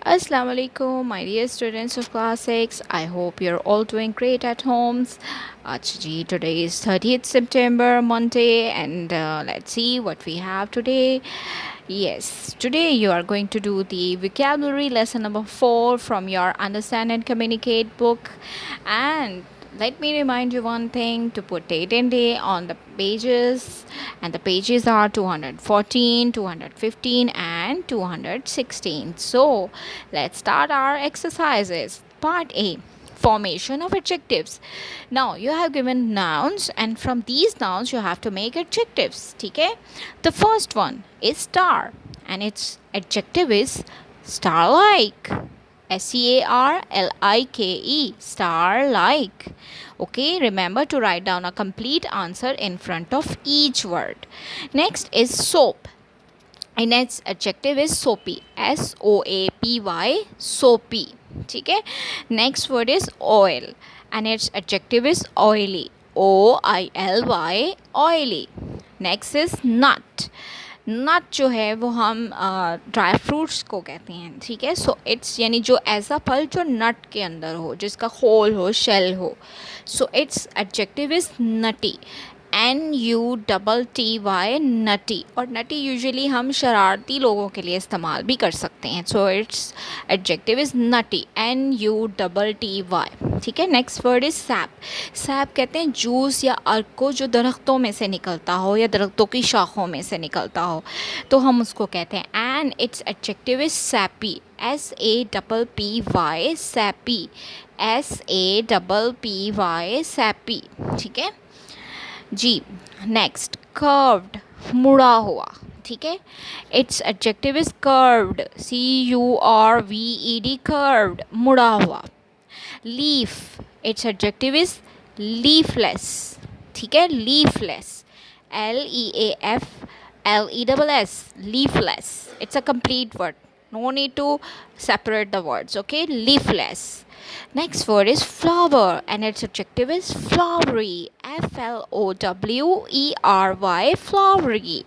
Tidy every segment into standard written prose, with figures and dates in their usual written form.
Assalamu alaikum, my dear students of class 6. I hope you're all doing great at homes. Today is 30th September, Monday, and let's see what we have today. Yes, today you are going to do the vocabulary lesson number 4 from your Understand and Communicate book. And let me remind you one thing, to put date and day on the pages, and the pages are 214, 215 and 216. So let's start our exercises. Part A, formation of adjectives. Now you have given nouns, and from these nouns you have to make adjectives. Okay, the first one is star, and its adjective is star like. SEARLIKE, star like. Okay, remember to write down a complete answer in front of each word. Next is soap, and its adjective is soapy. SOAPY, soapy. ठीक है. Next word is oil, and its adjective is oily. OILY, oily. Next is nut. नट जो है वो हम dry fruits को कहते हैं. ठीक है. सो इट्स यानी जो ऐसा फल जो नट के अंदर हो, जिसका होल हो, शेल हो. So it's adjective is nutty. NUTTY, नटी. और नटी यूजुअली हम शरारती लोगों के लिए इस्तेमाल भी कर सकते हैं. So it's adjective is nutty. NUTTY. ठीक है. Next word is SAP. SAP कहते हैं जूस या अर्क को जो दरख्तों में से निकलता हो या दरख्तों की शाखों में से निकलता हो, तो हम उसको कहते हैं. And it's adjective is sappy. SAPPY, sappy. SAPPY, sappy. ठीक है जी. नेक्स्ट कर्व्ड, मुड़ा हुआ. ठीक है. It's adjective is curved. CURVED, curved, मुड़ा हुआ. Leaf, it's adjective is leafless. ठीक है. Leafless. LEAFLESS, leafless. It's a complete word. No need to separate the words. Okay. Leafless. Next word is flower, and its adjective is flowery. FLOWERY, flowery.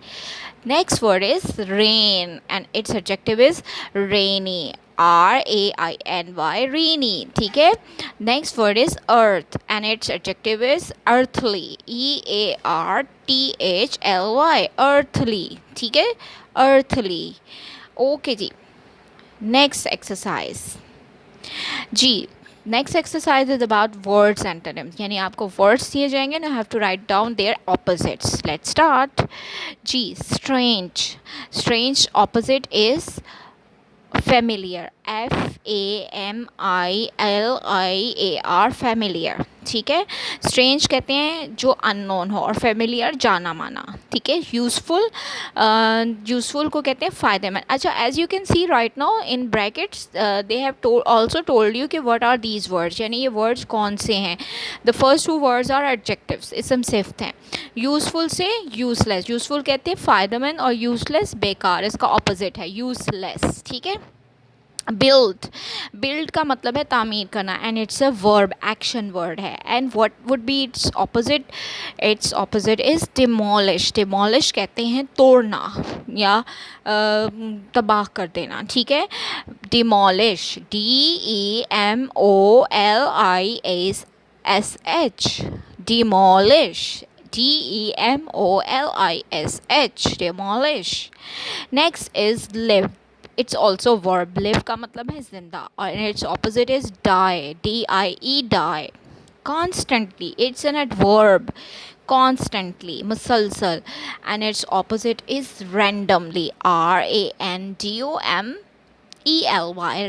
Next word is rain, and its adjective is rainy. RAINY, rainy. ठीक है. Next word is earth, and its adjective is earthly. EARTHLY, earthly. ठीक है. earthly. Okay जी. Next exercise जी. Next exercise is about words antonyms, यानी आपको words दिए जाएंगे and you have to write down their opposites. Let's start जी. Strange. Strange opposite is familiar. FAMILIAR, familiar. ठीक है. स्ट्रेंज कहते हैं जो अननोन हो, और फेमिलियर जाना माना. ठीक है. यूजफुल, यूजफुल को कहते हैं फ़ायदेमंद. अच्छा, as you can see right now in brackets they have also told you कि व्हाट आर दीज वर्ड्स, यानी ये वर्ड्स कौन से हैं. The first two words are adjectives, इसम सिफ्त हैं. यूजफुल से यूजलेस. यूजफुल कहते हैं फ़ायदेमंद, और यूजलेस बेकार, इसका ऑपोजिट है यूजलेस. ठीक है. बिल्ड. बिल्ड का मतलब है तामीर करना, and it's a verb, action word है. And what would be its opposite? Its opposite is demolish. Demolish कहते हैं तोड़ना या तबाह कर देना. ठीक है. Demolish, DEMOLISH, demolish. DEMOLISH, demolish. Next is live. It's also verb. live का मतलब है जिंदा, और its opposite is die. DIE, die. Constantly, it's an adverb. Constantly, मुसलसल, and its opposite is randomly. RANDOMELY,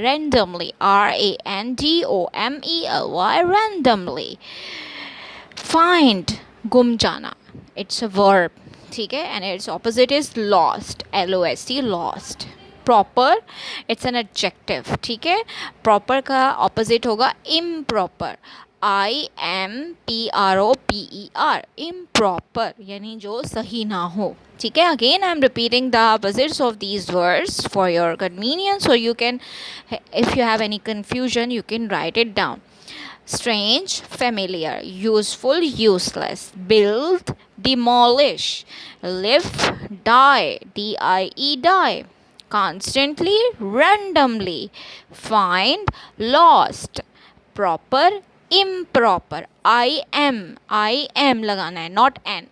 randomly. RANDOMELY, randomly. Find, गुम जाना. It's a verb. ठीक है. And its opposite is lost. LOST, lost. Proper, it's an adjective. ठीक है. Proper का opposite होगा improper. IMPROPER, improper, यानी जो सही ना हो. ठीक है. Again I am repeating the opposites of these words for your convenience, so you can, if you have any confusion, you can write it down. Strange, familiar. Useful, useless. Build, demolish. Live, die. DIE, die. constantly, randomly, find, lost, proper, improper. I am लगाना है, not an.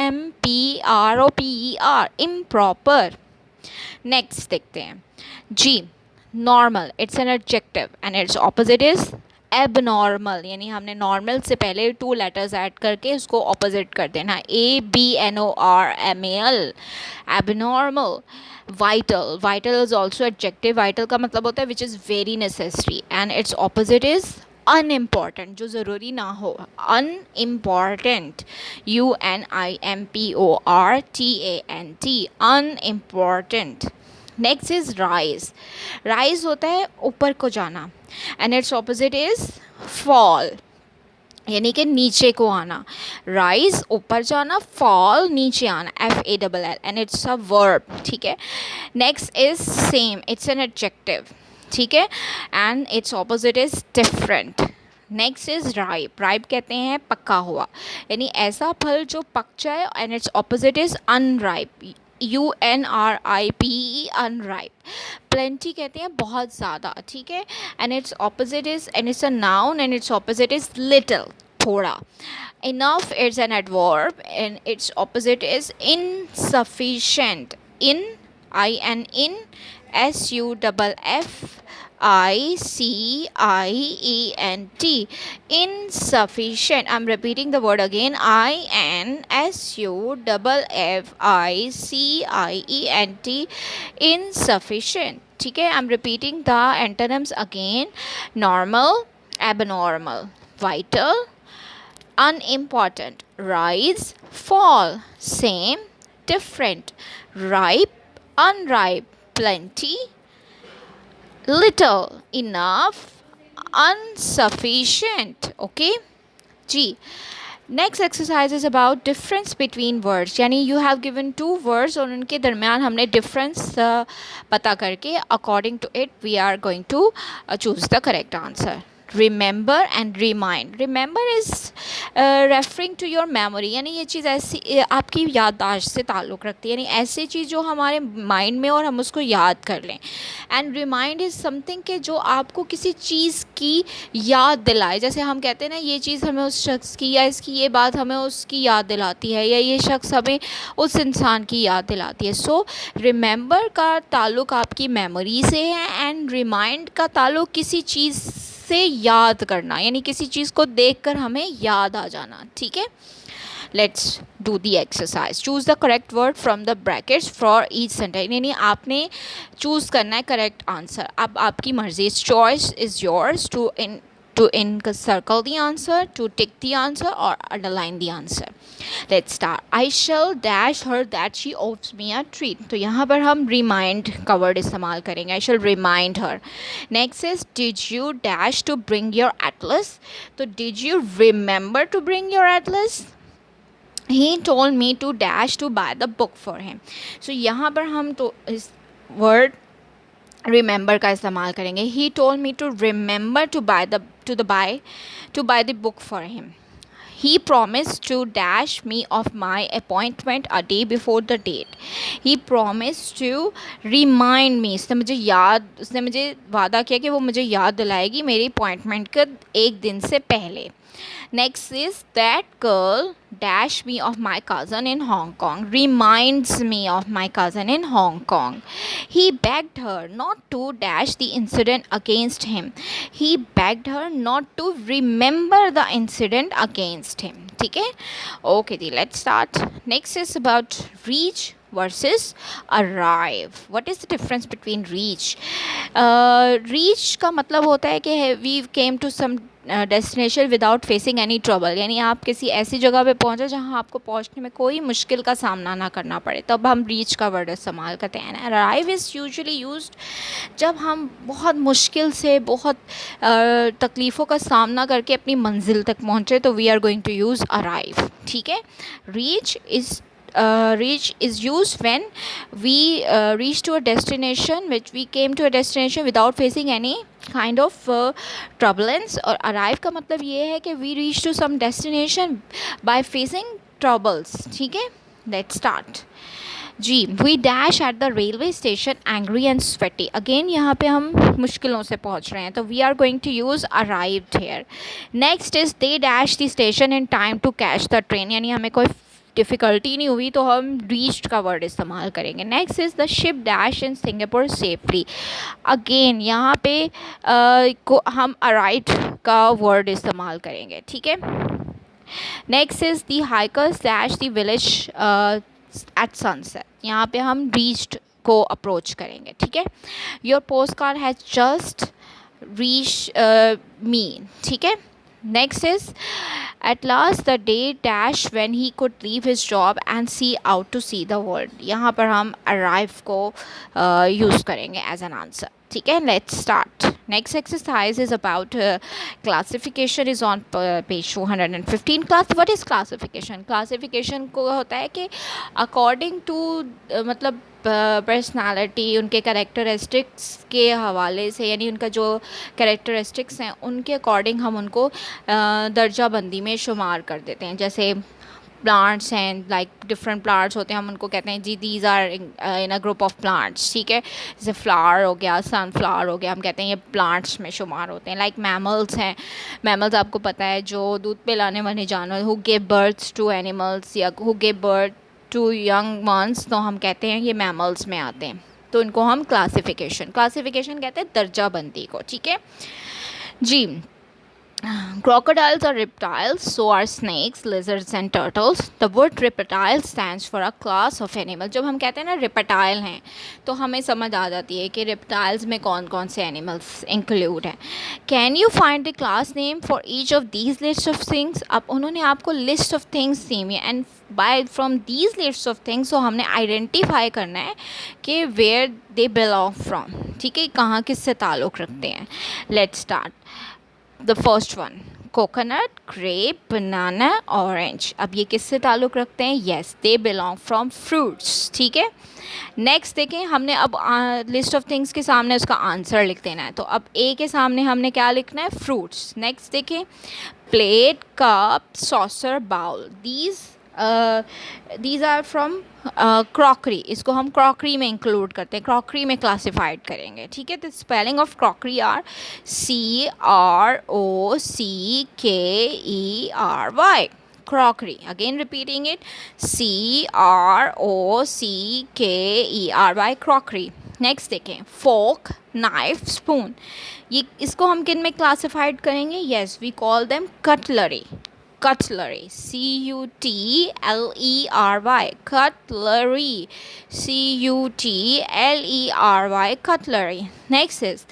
improper, improper. Next देखते हैं जी. Normal, it's an adjective and its opposite is abnormal. यानी हमने normal से पहले 2 letters add करके उसको ऑपोजिट कर देना. ABNORMAL, abnormal. Vital, vital is also adjective. Vital का मतलब होता है which is very necessary and its opposite is unimportant, जो ज़रूरी ना हो. Unimportant, UNIMPORTANT, unimportant. Next is rise. Rise होता है ऊपर को जाना and its opposite is fall, यानी कि नीचे को आना. राइज ऊपर जाना, फॉल नीचे आना, FALL and it's a verb. ठीक है. Next is same, it's an adjective. ठीक है. And its opposite is different. Next is ripe. Ripe कहते हैं पका हुआ, यानी ऐसा फल जो पक जाए and its opposite is unripe. UNRIPE, unripe. Plenty कहते हैं बहुत ज़्यादा. ठीक है. And its opposite is, and it's a noun and its opposite is little, थोड़ा. Enough it's an adverb and its opposite is insufficient. In, IN, SUFFICIENT, insufficient. I'm repeating the word again. INSUFFICIENT, insufficient. ठीक है. I'm repeating the antonyms again. Normal, abnormal. Vital, unimportant. Rise, fall. Same, different. Ripe, unripe. Plenty, little, enough, insufficient. Okay जी. Next exercise is about difference between words. यानी you have given 2 words और उनके दरमियान हमने difference पता करके according to it we are going to choose the correct answer. Remember and remind. Remember is referring to your memory, यानी ये चीज़ ऐसी आपकी याददाश्त से ताल्लुक़ रखती है, यानी ऐसी चीज़ जो हमारे माइंड में और हम उसको याद कर लें. एंड रिमाइंड इज़ समथिंग के जो आपको किसी चीज़ की याद दिलाए. जैसे हम कहते हैं ना, ये चीज़ हमें उस शख्स की, या इसकी ये बात हमें उसकी याद दिलाती है, या ये शख्स हमें उस इंसान की याद दिलाती है. सो रिमेंबर का ताल्लुक़ आपकी मेमोरी से है एंड रिमाइंड का ताल्लुक़ किसी चीज़ से याद करना, यानी किसी चीज़ को देखकर हमें याद आ जाना. ठीक है. Let's do the exercise. Choose the correct word from the brackets for each sentence. यानी आपने चूज़ करना है करेक्ट आंसर. अब आपकी मर्जी. Choice is yours to circle the answer, to tick the answer or underline the answer. Let's start. I shall dash her that she owes me a treat. तो यहाँ पर हम remind का word इस्तेमाल करेंगे. I shall remind her. Next is, did you dash to bring your atlas? तो did you remember to bring your atlas? He told me to dash to buy the book for him. So यहाँ पर हम तो इस word remember का इस्तेमाल करेंगे. He told me to remember to buy the book for him. He promise to dash me of my appointment a day before the date. He promise to remind me. उसने मुझे वादा किया कि वो मुझे याद दिलाएगी मेरी अपॉइंटमेंट के एक दिन से पहले. Next is, that girl dash me of my cousin in Hong Kong. Reminds me of my cousin in Hong Kong. He begged her not to dash the incident against him. He begged her not to remember the incident against him. ठीक है. Okay ji, let's start. Next is about reach versus arrive. What is the difference between reach? Reach का मतलब होता है कि we came to some destination without facing any trouble. यानी आप किसी ऐसी जगह पे पहुँचे जहाँ आपको पहुँचने में कोई मुश्किल का सामना ना करना पड़े, तब हम रीच का वर्ड इस्तेमाल करते हैं. अराइव इज़ यूजुअली यूज्ड जब हम बहुत मुश्किल से, बहुत तकलीफ़ों का सामना करके अपनी मंजिल तक पहुँचे, तो we are going to use arrive. ठीक है. Reach is used when we reach to a destination, which we came to a destination without facing any kind of turbulence. और arrive का मतलब ये है कि we reach to some destination by facing troubles. ठीक है. Let's start. जी, we dash at the railway station angry and sweaty. Again यहाँ पे हम मुश्किलों से पहुँच रहे हैं, तो we are going to use arrived here. Next is they dash the station in time to catch the train, यानी हमें कोई डिफ़िकल्टी नहीं हुई तो हम रीच्ड का वर्ड इस्तेमाल करेंगे। Next is the ship dash in Singapore safely. Again यहाँ पे को हम अराइव्ड का वर्ड इस्तेमाल करेंगे, ठीक है। Next is the hikers dash the village at sunset, यहाँ पे हम रीच्ड को अप्रोच करेंगे, ठीक है। Your post card has just reach me, ठीक है। Next is at last the day dash when he could leave his job and see out to see the world, यहाँ पर हम अराइव को यूज़ करेंगे एज एन आंसर, ठीक है। Let's start. Next exercise is about classification is on page 215। What is classification? Classification को होता है कि अकॉर्डिंग टू मतलब पर्सनालिटी, उनके कैरेक्टरिस्टिक्स के हवाले से, यानी उनका जो कैरेक्टरिस्टिक्स हैं उनके अकॉर्डिंग हम उनको दर्जा बंदी में शुमार कर देते हैं। जैसे प्लांट्स हैं, लाइक डिफरेंट प्लांट्स होते हैं, हम उनको कहते हैं जी these are in a group of plants, ठीक है। जैसे फ्लावर हो गया, सनफ्लावर हो गया, हम कहते हैं ये प्लांट्स में शुमार होते हैं। लाइक मैमल्स हैं, मैमल्स आपको पता है जो दूध पिलाने वाले जानवर, who give birth to animals या who give birth to young ones, तो हम कहते हैं ये मैमल्स में आते हैं, तो इनको हम क्लासिफिकेशन कहते हैं दर्जा बंदी को, ठीक है जी। Crocodiles are reptiles, so are snakes, lizards and turtles. The word reptile stands for a class of animal. जब हम कहते हैं ना reptile हैं, तो हमें समझ आ जाती है कि reptiles में कौन कौन से animals include हैं. Can you find the class name for each of these lists of things? अब उन्होंने आपको list of things दी है, and by from these lists of things, so हमने identify करना है कि where they belong from, ठीक है, कहाँ किससे ताल्लुक़ रखते हैं. Let's start. The first one, coconut, grape, banana, orange. अब ये किससे ताल्लुक़ रखते हैं? Yes, they belong from fruits, ठीक है। नेक्स्ट देखें, हमने अब लिस्ट ऑफ थिंग्स के सामने उसका आंसर लिख देना है, तो अब ए के सामने हमने क्या लिखना है? फ्रूट्स। नेक्स्ट देखें, plate, cup, saucer, bowl, these are from crockery, इसको हम क्रॉकरी में इंक्लूड करते हैं, क्रॉकरी में क्लासिफाइड करेंगे, ठीक है। तो spelling of crockery are CROCKERY, crockery. Again repeating it, CROCKERY, crockery. Next देखें, फोक, नाइफ, स्पून, ये इसको हम किन में क्लासिफाइड करेंगे? Yes, we call them cutlery, cutlery, CUTLERY, cutlery, CUTLERY, cutlery. Next is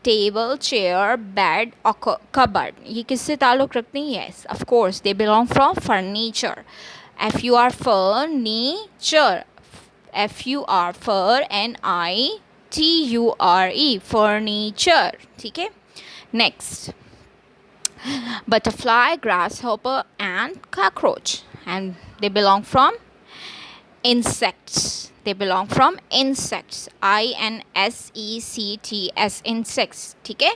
table, chair, bed or cupboard. ये किससे ताल्लुक़ रखते हैं? Yes, of course, they belong from furniture. furniture, FUR, furniture, ठीक है। Next, butterfly, grasshopper and cockroach, and they belong from insects. INSECTS, insects, ठीक है।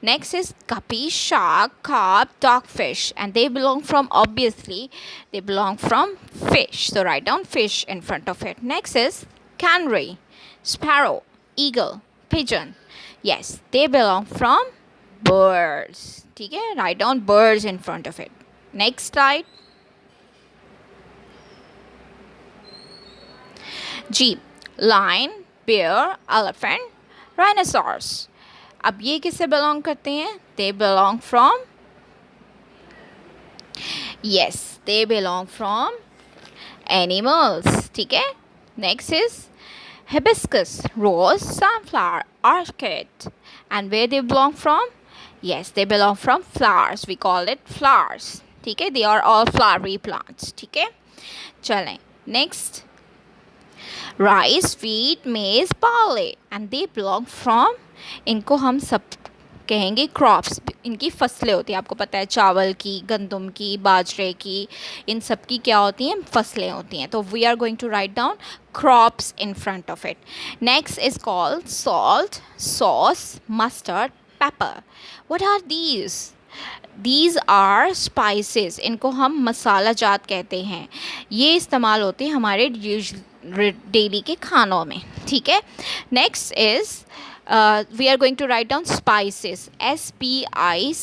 Next is guppy, shark, carp, dogfish, and they belong from fish, so write down fish in front of it. Next is canary, sparrow, eagle, pigeon. Yes, they belong from birds, ठीक है। write down birds in front of it. Next slide. G, lion, bear, elephant, rhinoceros. अब ये किससे belong करते हैं? They belong from, yes, they belong from animals, ठीक है। Next is hibiscus, rose, sunflower, orchid, and where they belong from? Yes, they belong from flowers. We call it flowers, ठीक है। They are all flowery plants, ठीक है। चलें, next, rice, wheat, maize, barley, and they belong from, इनको हम सब कहेंगे crops, इनकी फसलें होती हैं। आपको पता है चावल की, गंदम की, बाजरे की, इन सब की क्या होती हैं? फसलें होती हैं। तो we are going to write down crops in front of it. Next is called salt, sauce, mustard, pepper. What are these are spices. इनको हम मसाला जात कहते हैं. ये इस्तेमाल होते हैं हमारे डेली के खानों में, ठीक है. Next is we are going to write down spices, spices,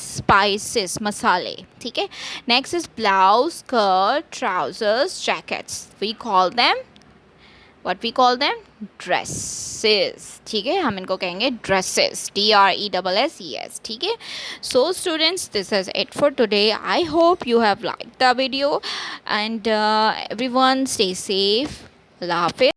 spices, मसाले, ठीक है. Next is blouse, skirt, trousers, jackets. We call them, what we call them, dresses, ठीक है. हम इनको कहेंगे dresses, DRESSES, ठीक है. So students, this is it for today. I hope you have liked the video, and everyone stay safe. Allah Hafiz.